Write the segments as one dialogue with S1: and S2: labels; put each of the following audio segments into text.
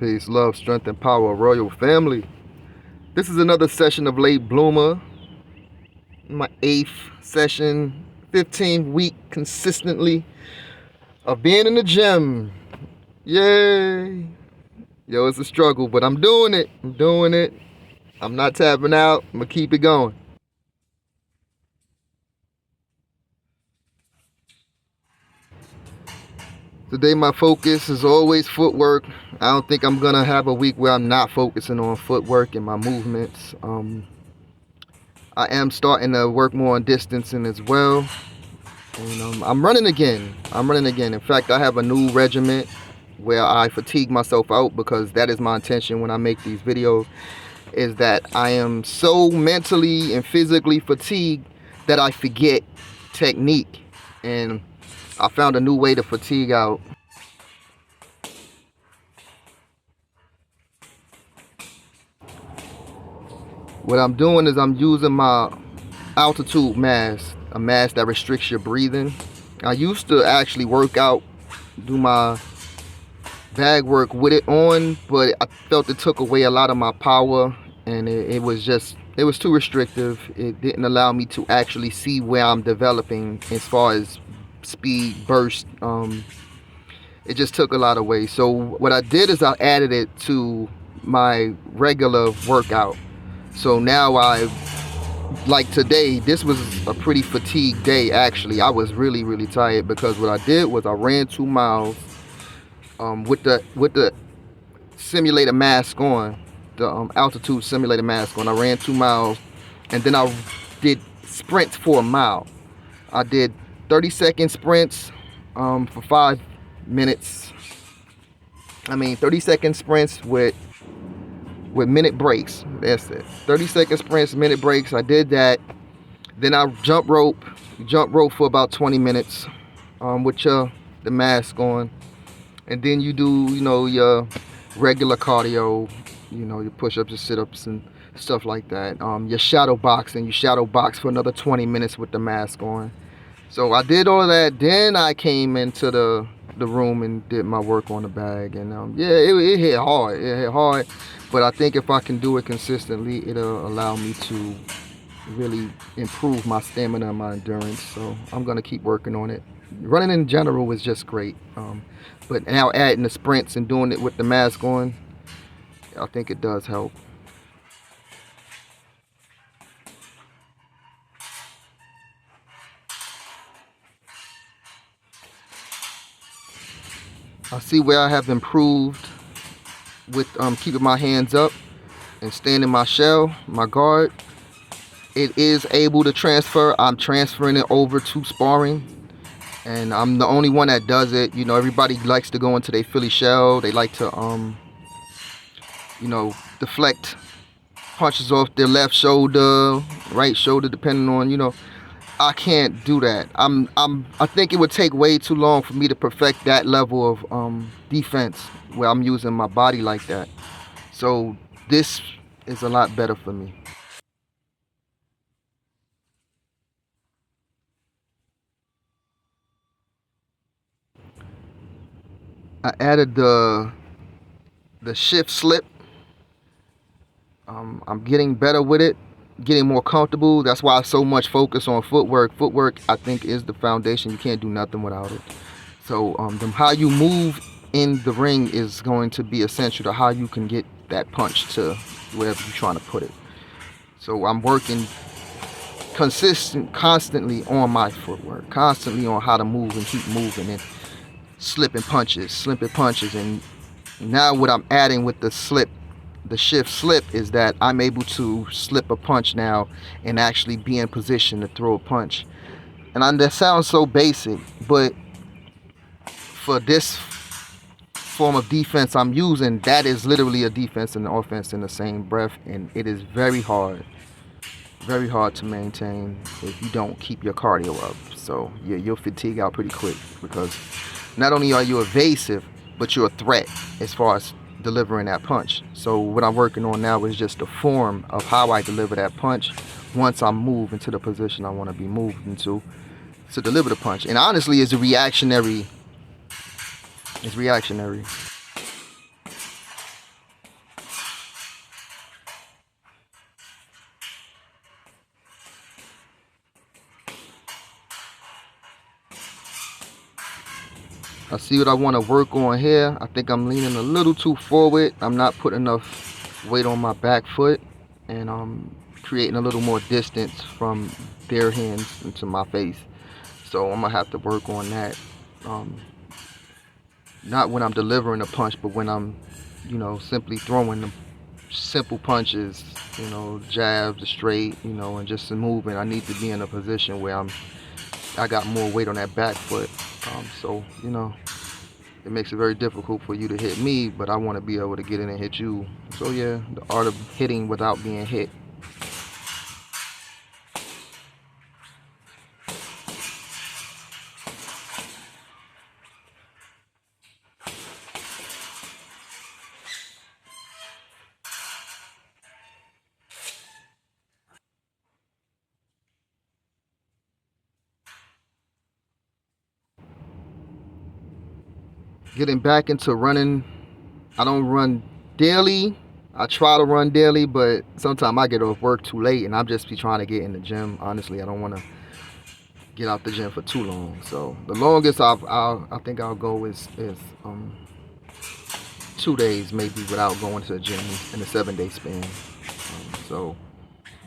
S1: Peace, love, strength, and power, royal family. This is another session of Late Bloomer. My 8th session, 15th week consistently of being in the gym. Yay! Yo, it's a struggle, but I'm doing it. I'm not tapping out. I'm gonna keep it going. Today my focus is always footwork. I don't think I'm gonna have a week where I'm not focusing on footwork and my movements. I am starting to work more on distancing as well. And I'm running again. In fact, I have a new regiment where I fatigue myself out, because that is my intention when I make these videos, is that I am so mentally and physically fatigued that I forget technique. And I found a new way to fatigue out. What I'm doing is I'm using my altitude mask, a mask that restricts your breathing. I used to actually work out, do my bag work with it on, but I felt it took away a lot of my power, and it was too restrictive. It didn't allow me to actually see where I'm developing as far as speed, burst. It just took a lot away. So what I did is I added it to my regular workout. So now like today, this was a pretty fatigued day actually. I was really tired, because what I did was I ran 2 miles with the simulator mask on, the altitude simulator mask on. I ran 2 miles, and then I did sprints for a mile. I did 30-second sprints for 5 minutes. 30-second sprints with minute breaks. That's it. 30-second sprints, minute breaks. I did that. Then I jump rope for about 20 minutes with the mask on. And then you do, your regular cardio, your push-ups, your sit-ups and stuff like that. Your shadow boxing, you shadow box for another 20 minutes with the mask on. So I did all of that. Then I came into the room and did my work on the bag. And it hit hard. But I think if I can do it consistently, it'll allow me to really improve my stamina and my endurance. So I'm going to keep working on it. Running in general was just great. But now adding the sprints and doing it with the mask on, I think it does help. I see where I have improved with keeping my hands up and staying in my shell, my guard. It is able to transfer. I'm transferring it over to sparring, and I'm the only one that does it. Everybody likes to go into their Philly shell. They like to deflect punches off their left shoulder, right shoulder, depending on, I can't do that. I think it would take way too long for me to perfect that level of defense where I'm using my body like that. So this is a lot better for me. I added the shift slip. I'm getting better with it, getting more comfortable. That's why I so much focus on footwork. Footwork, I think, is the foundation. You can't do nothing without it. So how you move in the ring is going to be essential to how you can get that punch to wherever you're trying to put it. So I'm working constantly on my footwork, constantly on how to move and keep moving and slipping punches. And now what I'm adding with the shift slip is that I'm able to slip a punch now and actually be in position to throw a punch. And that sounds so basic, but for this form of defense I'm using, that is literally a defense and an offense in the same breath, and it is very hard to maintain if you don't keep your cardio up. So you'll fatigue out pretty quick, because not only are you evasive, but you're a threat as far as delivering that punch. So what I'm working on now is just the form of how I deliver that punch once I move into the position I want to be moved into to deliver the punch. And honestly, it's reactionary. I see what I want to work on here. I think I'm leaning a little too forward. I'm not putting enough weight on my back foot, and I'm creating a little more distance from their hands into my face. So I'm gonna have to work on that. Um, Not when I'm delivering a punch, but when I'm, simply throwing the simple punches, jabs, straight, and just moving. I need to be in a position where I got more weight on that back foot. So it makes it very difficult for you to hit me, but I want to be able to get in and hit you. So yeah, the art of hitting without being hit. Getting back into running, I don't run daily. I try to run daily, but sometimes I get off work too late and I'm just be trying to get in the gym. Honestly, I don't want to get out the gym for too long. So the longest I think I'll go is 2 days maybe without going to the gym in a 7-day span. So,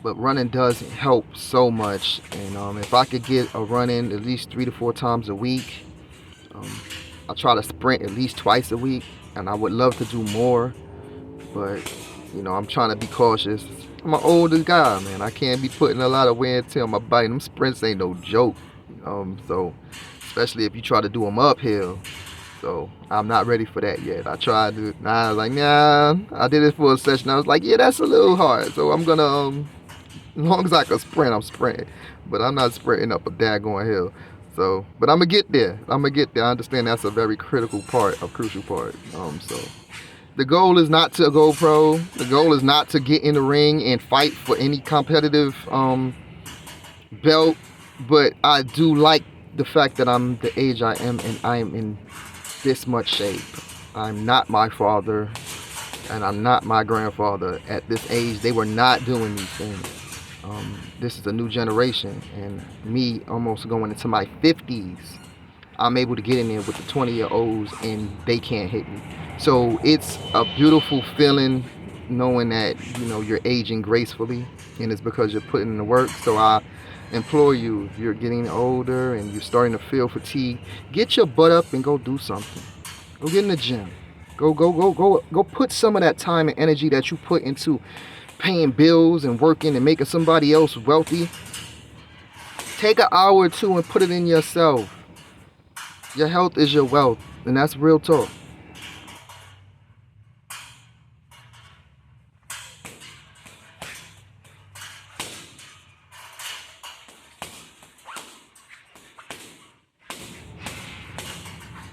S1: but running does help so much, and if I could get a run in at least 3 to 4 times a week, I try to sprint at least twice a week, and I would love to do more, but I'm trying to be cautious. I'm an older guy, man. I can't be putting a lot of wear and tear on my body. Them sprints ain't no joke. So especially if you try to do them uphill. So I'm not ready for that yet. I tried to. I was like, nah. I did it for a session. I was like, yeah, that's a little hard. So I'm gonna, as long as I can sprint, I'm sprinting. But I'm not sprinting up a daggone hill. So, but I'm gonna get there. I understand that's a very crucial part. So the goal is not to go pro. The goal is not to get in the ring and fight for any competitive belt. But I do like the fact that I'm the age I am, and I am in this much shape. I'm not my father, and I'm not my grandfather at this age. They were not doing these things. This is a new generation, and me almost going into my 50s, I'm able to get in there with the 20-year-olds and they can't hit me. So it's a beautiful feeling knowing that you're aging gracefully, and it's because you're putting in the work. So I implore you, if you're getting older and you're starting to feel fatigue, get your butt up and go do something. Go get in the gym. Go put some of that time and energy that you put into paying bills and working and making somebody else wealthy. Take an hour or two and put it in yourself. Your health is your wealth, and that's real talk.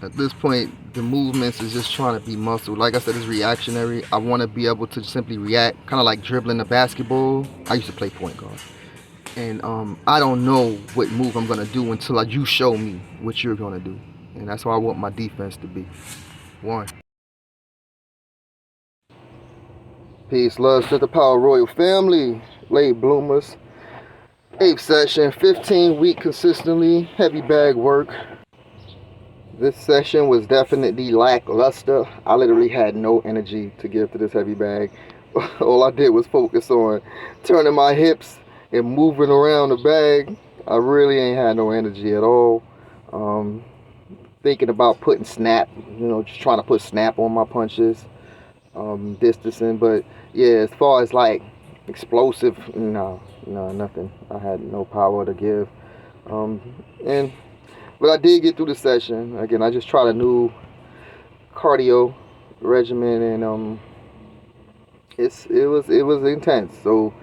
S1: At this point, the movements is just trying to be muscle. Like I said, it's reactionary. I want to be able to simply react, kind of like dribbling a basketball. I used to play point guard. And I don't know what move I'm going to do until you show me what you're going to do. And that's how I want my defense to be. One. Peace, love, to the Power Royal family. Late bloomers. 8th session, 15-week consistently. Heavy bag work. This session was definitely lackluster. I literally had no energy to give to this heavy bag. All I did was focus on turning my hips and moving around the bag. I really ain't had no energy at all. Thinking about putting snap, just trying to put snap on my punches, distancing. But yeah, as far as like explosive, no, nothing. I had no power to give. But I did get through the session. Again, I just tried a new cardio regimen, and it was intense. So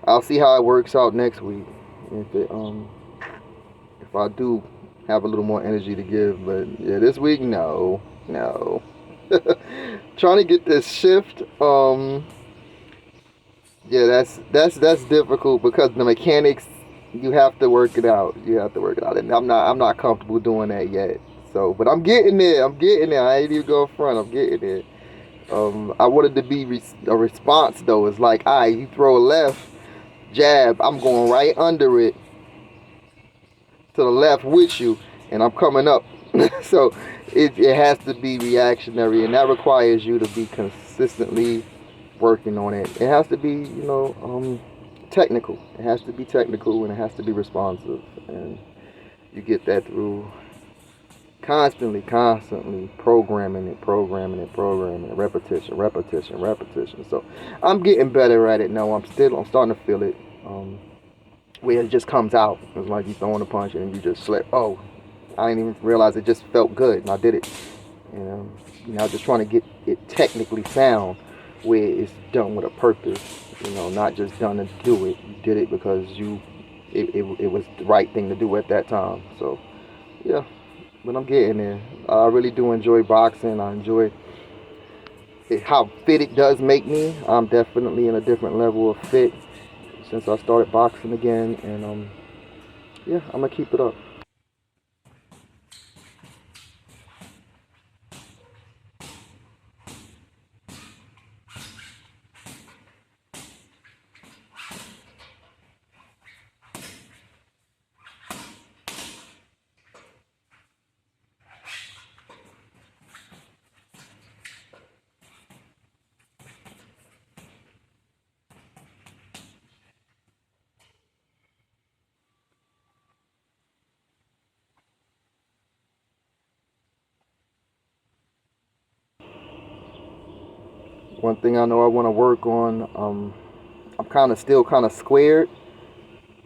S1: I'll see how it works out next week. If I do have a little more energy to give, but yeah, this week no. Trying to get this shift. Yeah, that's difficult because the mechanics. You have to work it out. And I'm not comfortable doing that yet. So, but I'm getting there. I ain't even going front. I'm getting there. I wanted to be a response though. It's like, all right, you throw a left jab, I'm going right under it to the left with you, and I'm coming up. So it has to be reactionary, and that requires you to be consistently working on it. It has to be, technical. It has to be technical, and it has to be responsive, and you get that through constantly programming it, repetition. So I'm getting better at it now. I'm starting to feel it. Where it just comes out. It's like you throwing a punch and you just slip. Oh, I didn't even realize it just felt good and I did it. You know, just trying to get it technically sound where it's done with a purpose. Not just done to do it. You did it because it was the right thing to do at that time. So yeah, but I'm getting there. I really do enjoy boxing. I enjoy how fit it does make me. I'm definitely in a different level of fit since I started boxing again, and yeah, I'm gonna keep it up. One thing I know I want to work on, I'm still kind of squared,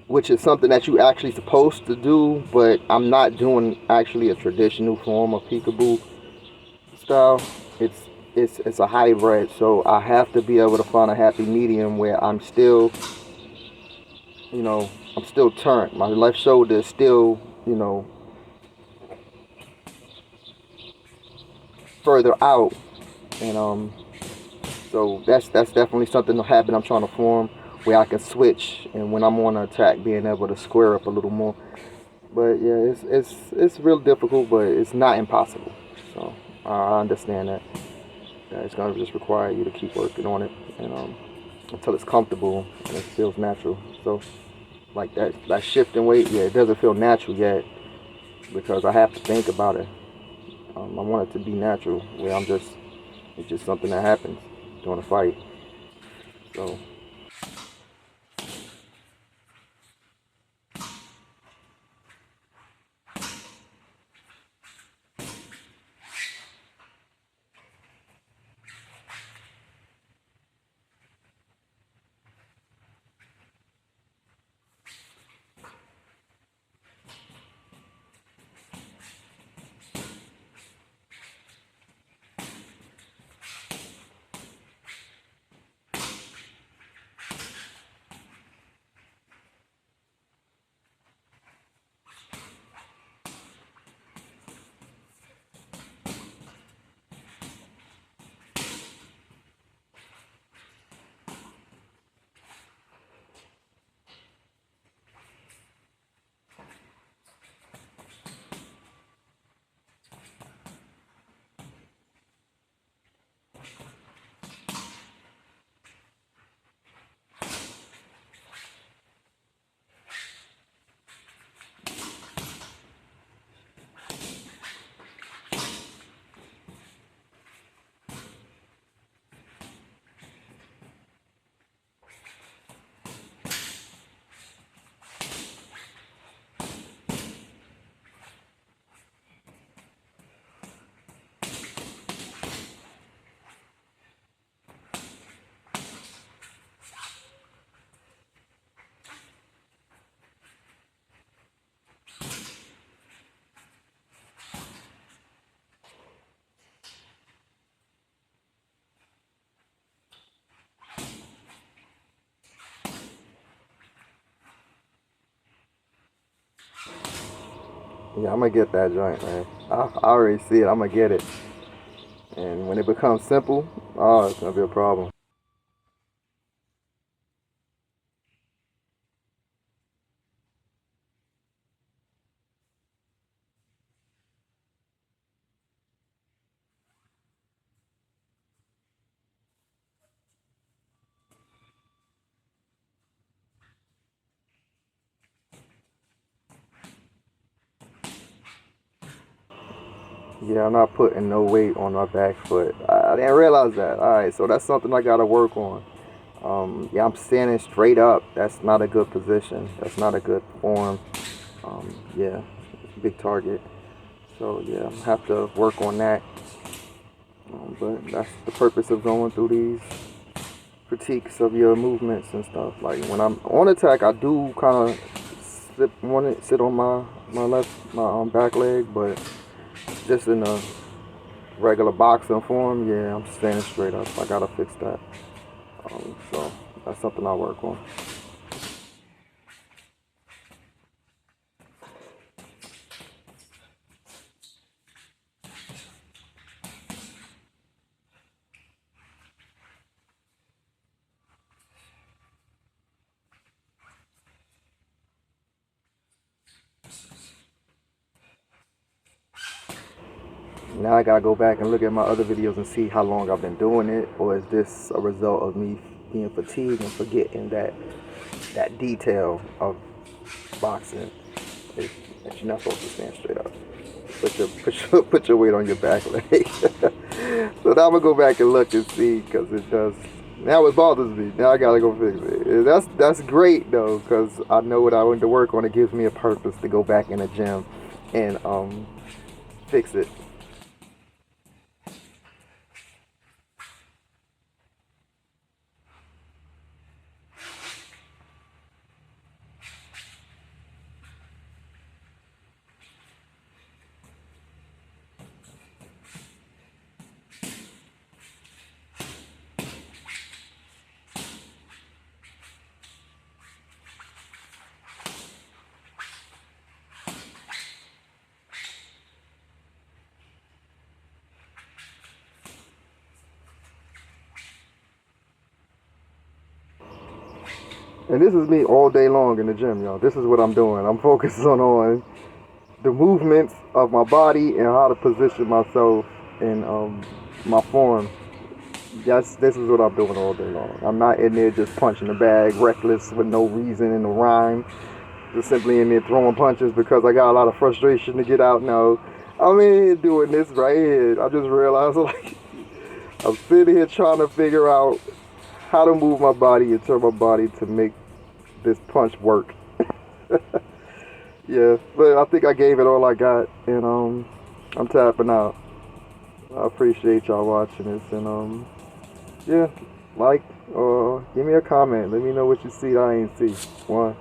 S1: which is something that you actually supposed to do, but I'm not doing actually a traditional form of peekaboo style. It's it's a hybrid, so I have to be able to find a happy medium where you know, I'm still turned. My left shoulder is still, further out, and so that's definitely something, a habit I'm trying to form where I can switch, and when I'm on an attack, being able to square up a little more. But yeah, it's real difficult, but it's not impossible. So I understand that. It's gonna just require you to keep working on it, and until it's comfortable and it feels natural. So like that shift in weight, yeah, it doesn't feel natural yet because I have to think about it. I want it to be natural, where it's just something that happens during a fight. So yeah, I'm gonna get that joint, man. I already see it. I'm gonna get it. And when it becomes simple, oh, it's gonna be a problem. Yeah, I'm not putting no weight on my back foot. I didn't realize that. All right, so that's something I gotta work on. Yeah, I'm standing straight up. That's not a good position. That's not a good form. Yeah, big target. So yeah, I have to work on that. But that's the purpose of going through these critiques of your movements and stuff. Like when I'm on attack, I do kind of sit on my back leg, but just in a regular boxing form, yeah, I'm standing straight up. I gotta fix that. So that's something I work on. Now I gotta go back and look at my other videos and see how long I've been doing it, or is this a result of me being fatigued and forgetting that detail of boxing is that you're not supposed to stand straight up. Put your weight on your back leg. So now I'm gonna go back and look and see, because it does. Now it bothers me. Now I gotta go fix it. That's great though, because I know what I want to work on. It gives me a purpose to go back in the gym and fix it. And this is me all day long in the gym, y'all. This is what I'm doing. I'm focusing on the movements of my body and how to position myself in my form. Yes, this is what I'm doing all day long. I'm not in there just punching the bag, reckless with no reason and no rhyme. Just simply in there throwing punches because I got a lot of frustration to get out now. I'm in here doing this right here. I just realized, like, I'm sitting here trying to figure out how to move my body and turn my body to make this punch work. Yeah, but I think I gave it all I got, and I'm tapping out. I appreciate y'all watching this, and yeah, like or give me a comment. Let me know what you see that I ain't see. One.